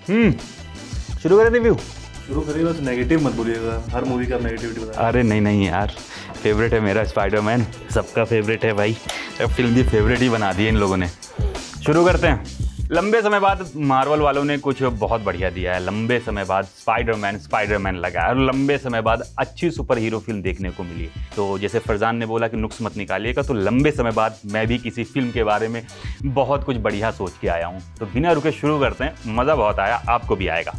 शुरू करें रिव्यू। शुरू करिए, बस नेगेटिव मत बोलिएगा, हर मूवी का नेगेटिविटी बता। अरे नहीं यार, फेवरेट है मेरा स्पाइडरमैन, सबका फेवरेट है भाई। फिल्म भी फेवरेट ही बना दी है इन लोगों ने। शुरू करते हैं। लंबे समय बाद मार्वल वालों ने कुछ बहुत बढ़िया दिया है। लंबे समय बाद स्पाइडरमैन लगा है और लंबे समय बाद अच्छी सुपर हीरो फिल्म देखने को मिली। तो जैसे फरजान ने बोला कि नुक्स मत निकालिएगा, तो लंबे समय बाद मैं भी किसी फिल्म के बारे में बहुत कुछ बढ़िया सोच के आया हूँ। तो बिना रुके शुरू करते हैं। मज़ा बहुत आया, आपको भी आएगा।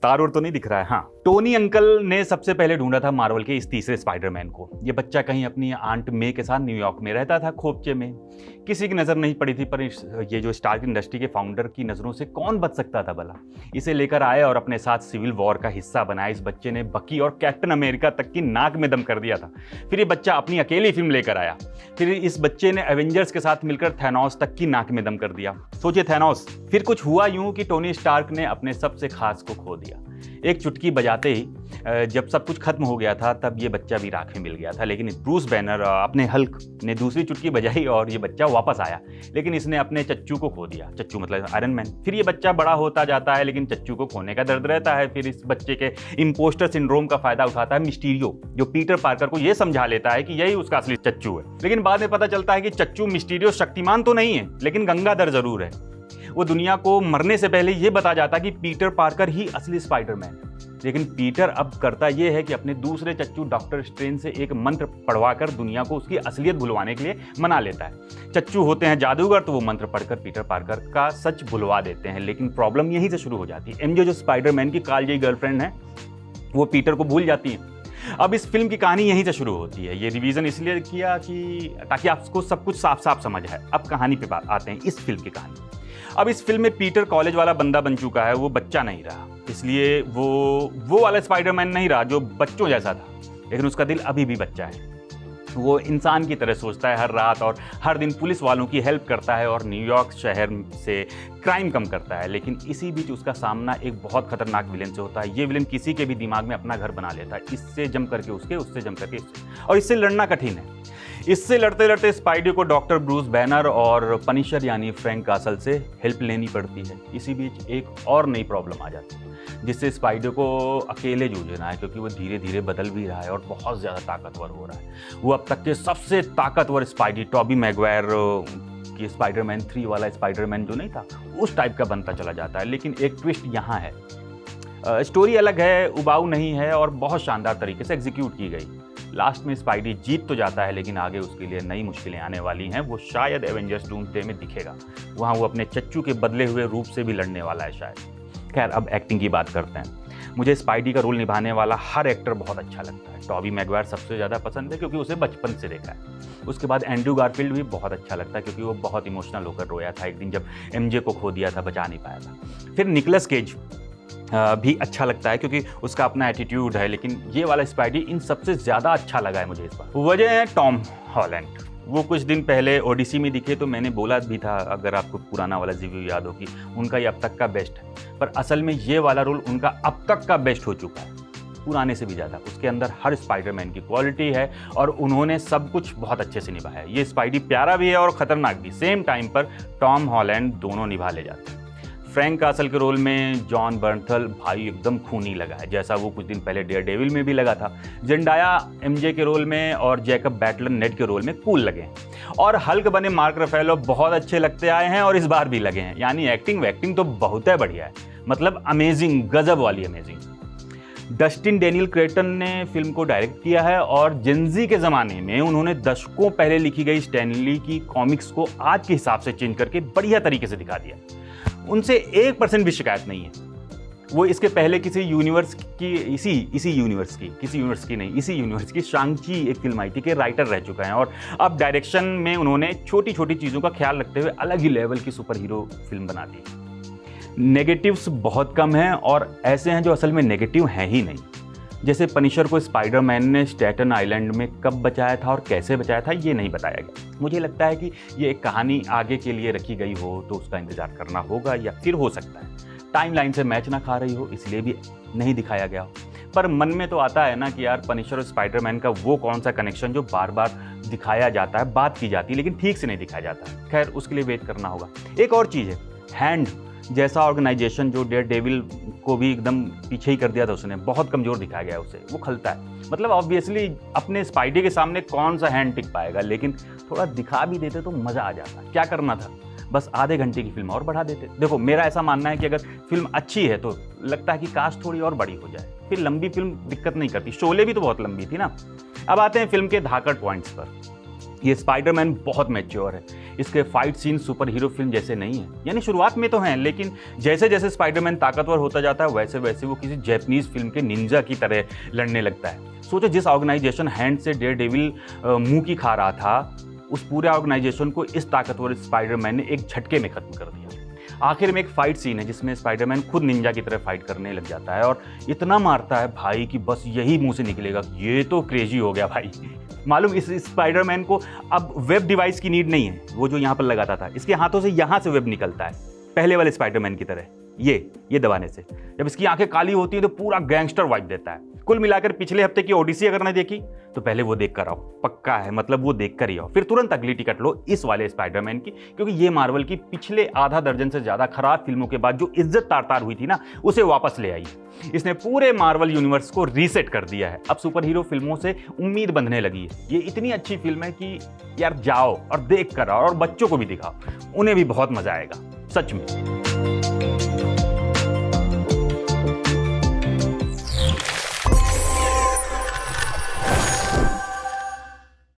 तार और तो नहीं दिख रहा है। हाँ, टोनी अंकल ने सबसे पहले ढूंढा था मार्वल के इस तीसरे स्पाइडरमैन को। ये बच्चा कहीं अपनी आंट मे के साथ न्यूयॉर्क में रहता था, खोपचे में। किसी की नज़र नहीं पड़ी थी, पर ये जो स्टार्क इंडस्ट्री के फाउंडर की नज़रों से कौन बच सकता था भला। इसे लेकर आए और अपने साथ सिविल वॉर का हिस्सा बनाया। इस बच्चे ने बकी और कैप्टन अमेरिका तक की नाक में दम कर दिया था। फिर ये बच्चा अपनी अकेली फिल्म लेकर आया। फिर इस बच्चे ने एवेंजर्स के साथ मिलकर थैनोस तक की नाक में दम कर दिया। सोचिए थैनोस। फिर कुछ हुआ यूं कि टोनी स्टार्क ने अपने सबसे खास को खो दिया। एक चुटकी बजाते ही जब सब कुछ खत्म हो गया था, तब ये बच्चा भी राख में मिल गया था। लेकिन ब्रूस बैनर अपने हल्क ने दूसरी चुटकी बजाई और ये बच्चा वापस आया। लेकिन इसने अपने चच्चू को खो दिया। चच्चू मतलब आयरन मैन। फिर ये बच्चा बड़ा होता जाता है, लेकिन चच्चू को खोने का दर्द रहता है। फिर इस बच्चे के इम्पोस्टर सिंड्रोम का फायदा उठाता है मिस्टीरियो, जो पीटर पार्कर को यह समझा लेता है कि यही उसका असली चच्चू है। लेकिन बाद में पता चलता है कि चच्चू मिस्टीरियो शक्तिमान तो नहीं है, लेकिन गंगाधर जरूर है। वो दुनिया को मरने से पहले ये बता जाता कि पीटर पार्कर ही असली स्पाइडरमैन है। लेकिन पीटर अब करता ये है कि अपने दूसरे चच्चू डॉक्टर स्ट्रेंज से एक मंत्र पढ़वाकर दुनिया को उसकी असलियत भुलवाने के लिए मना लेता है। चच्चू होते हैं जादूगर, तो वो मंत्र पढ़कर पीटर पार्कर का सच भुलवा देते हैं। लेकिन प्रॉब्लम यहीं से शुरू हो जाती है। एमजे जो स्पाइडरमैन की कालजयी गर्लफ्रेंड है, वो पीटर को भूल जाती है। अब इस फिल्म की कहानी यहीं से शुरू होती है। ये रिवीजन इसलिए किया कि ताकि आपको सब कुछ साफ साफ समझ आए। अब कहानी पे आते हैं, इस फिल्म की कहानी। अब इस फिल्म में पीटर कॉलेज वाला बंदा बन चुका है, वो बच्चा नहीं रहा। इसलिए वो वाला स्पाइडरमैन नहीं रहा जो बच्चों जैसा था, लेकिन उसका दिल अभी भी बच्चा है। वो इंसान की तरह सोचता है हर रात और हर दिन पुलिस वालों की हेल्प करता है और न्यूयॉर्क शहर से क्राइम कम करता है। लेकिन इसी बीच उसका सामना एक बहुत खतरनाक विलेन से होता है। ये विलेन किसी के भी दिमाग में अपना घर बना लेता है। इससे जम करके उसके, उससे जम करके इससे, और इससे लड़ना कठिन है। इससे लड़ते लड़ते स्पाइडी को डॉक्टर ब्रूस बैनर और पनिशर यानी फ्रैंक कासल से हेल्प लेनी पड़ती है। इसी बीच एक और नई प्रॉब्लम आ जाती है, जिससे स्पाइडी को अकेले जूझना है, क्योंकि वो धीरे धीरे बदल भी रहा है और बहुत ज़्यादा ताकतवर हो रहा है। वो अब तक के सबसे ताकतवर स्पाइडी, टॉबी मैगवायर की स्पाइडरमैन 3 वाला स्पाइडरमैन जो नहीं था, उस टाइप का बनता चला जाता है। लेकिन एक ट्विस्ट यहाँ है। स्टोरी अलग है, उबाऊ नहीं है और बहुत शानदार तरीके से एग्जीक्यूट की गई। लास्ट में स्पाइडी जीत तो जाता है, लेकिन आगे उसके लिए नई मुश्किलें आने वाली हैं। वो शायद एवेंजर्स डूम्सडे में दिखेगा। वहाँ वो अपने चच्चू के बदले हुए रूप से भी लड़ने वाला है शायद। खैर, अब एक्टिंग की बात करते हैं। मुझे स्पाइडी का रोल निभाने वाला हर एक्टर बहुत अच्छा लगता है। टॉबी मैगवायर सबसे ज़्यादा पसंद है, क्योंकि उसे बचपन से देखा है। उसके बाद एंड्रू गारफील्ड भी बहुत अच्छा लगता है, क्योंकि वो बहुत इमोशनल होकर रोया था एक दिन जब एमजे को खो दिया था, बचा नहीं पाया था। फिर निकोलस केज भी अच्छा लगता है, क्योंकि उसका अपना एटीट्यूड है। लेकिन ये वाला स्पाइडी इन सबसे ज़्यादा अच्छा लगा है मुझे इस बार। वजह है टॉम हॉलैंड। वो कुछ दिन पहले ओडिसी में दिखे, तो मैंने बोला भी था, अगर आपको पुराना वाला रिव्यू याद हो, कि उनका ये अब तक का बेस्ट है। पर असल में ये वाला रोल उनका अब तक का बेस्ट हो चुका है, पुराने से भी ज़्यादा। उसके अंदर हर स्पाइडरमैन की क्वालिटी है और उन्होंने सब कुछ बहुत अच्छे से निभाया है। ये स्पाइडी प्यारा भी है और ख़तरनाक भी। सेम टाइम पर टॉम हॉलैंड दोनों निभा ले जाते हैं। फ्रैंक कासल के रोल में जॉन बर्नथल भाई एकदम खूनी लगा है, जैसा वो कुछ दिन पहले डेयरडेविल में भी लगा था। जेंडाया एमजे के रोल में और जैकब बैटलर नेड के रोल में कूल लगे हैं। और हल्क बने मार्क रफेलो बहुत अच्छे लगते आए हैं और इस बार भी लगे हैं। यानी एक्टिंग तो बहुत है बढ़िया है, मतलब अमेजिंग, गजब वाली अमेजिंग। डस्टिन डेनियल क्रेटन ने फिल्म को डायरेक्ट किया है और जेनजी के ज़माने में उन्होंने दशकों पहले लिखी गई स्टैनली की कॉमिक्स को आज के हिसाब से चेंज करके बढ़िया तरीके से दिखा दिया। उनसे 1% भी शिकायत नहीं है। वो इसके पहले किसी यूनिवर्स की इसी यूनिवर्स की शांग-ची एक फिल्म आई थी के राइटर रह चुका है और अब डायरेक्शन में उन्होंने छोटी छोटी चीज़ों का ख्याल रखते हुए अलग ही लेवल की सुपर हीरो फिल्म बना दी। नेगेटिव्स बहुत कम हैं और ऐसे हैं जो असल में नेगेटिव हैं ही नहीं। जैसे पनिशर को स्पाइडरमैन ने स्टैटन आइलैंड में कब बचाया था और कैसे बचाया था, ये नहीं बताया गया। मुझे लगता है कि ये एक कहानी आगे के लिए रखी गई हो तो उसका इंतजार करना होगा, या फिर हो सकता है टाइमलाइन से मैच ना खा रही हो इसलिए भी नहीं दिखाया गया हो। पर मन में तो आता है ना कि यार पनिशर और स्पाइडरमैन का वो कौन सा कनेक्शन जो बार बार दिखाया जाता है, बात की जाती है लेकिन ठीक से नहीं दिखाया जाता। खैर उसके लिए वेट करना होगा। एक और चीज़ है, हैंड जैसा ऑर्गेनाइजेशन जो डेयर डेविल को भी एकदम पीछे ही कर दिया था उसने, बहुत कमज़ोर दिखाया गया उसे, वो खलता है। मतलब ऑब्वियसली अपने स्पाइडी के सामने कौन सा हैंड टिक पाएगा, लेकिन थोड़ा दिखा भी देते तो मज़ा आ जाता। क्या करना था, बस आधे घंटे की फिल्म और बढ़ा देते। देखो मेरा ऐसा मानना है कि अगर फिल्म अच्छी है तो लगता है कि काश थोड़ी और बड़ी हो जाए, फिर लंबी फिल्म दिक्कत नहीं करती। शोले भी तो बहुत लंबी थी ना। अब आते हैं फिल्म के धाकड़ पॉइंट्स पर। ये स्पाइडरमैन बहुत मैच्योर है, इसके fight scene super hero film जैसे नहीं है, यानी शुरुआत में तो हैं लेकिन जैसे जैसे स्पाइडरमैन ताकतवर होता जाता है वैसे वैसे वो किसी जैपनीज फिल्म के निंजा की तरह लड़ने लगता है। सोचो जिस ऑर्गेनाइजेशन हैंड से डेयर डेविल मुंह की खा रहा था, उस पूरे ऑर्गेनाइजेशन को इस ताकतवर स्पाइडरमैन ने एक झटके में खत्म कर दिया। आखिर में एक फाइट सीन है जिसमें स्पाइडरमैन खुद निंजा की तरह फाइट करने लग जाता है और इतना मारता है भाई कि बस यही मुंह से निकलेगा, ये तो क्रेजी हो गया भाई। मालूम इस स्पाइडरमैन को अब वेब डिवाइस की नीड नहीं है, वो जो यहाँ पर लगाता था इसके हाथों से यहाँ से वेब निकलता है, पहले वाले स्पाइडरमैन की तरह। ये दबाने से जब इसकी आंखें काली होती है तो पूरा गैंगस्टर वाइब देता है। कुल मिलाकर पिछले हफ्ते की ओडिसी अगर नहीं देखी तो पहले वो देख कर आओ, पक्का है, मतलब वो देख कर ही आओ, फिर तुरंत अगली टिकट लो इस वाले स्पाइडरमैन की, क्योंकि ये मार्वल की पिछले आधा दर्जन से ज्यादा खराब फिल्मों के बाद जो इज्जत तार तार हुई थी ना, उसे वापस ले आई। इसने पूरे मार्वल यूनिवर्स को रीसेट कर दिया है। अब सुपर हीरो फिल्मों से उम्मीद बंधने लगी है। ये इतनी अच्छी फिल्म है कि यार जाओ और देख कर आओ और बच्चों को भी दिखाओ, उन्हें भी बहुत मजा आएगा सच में।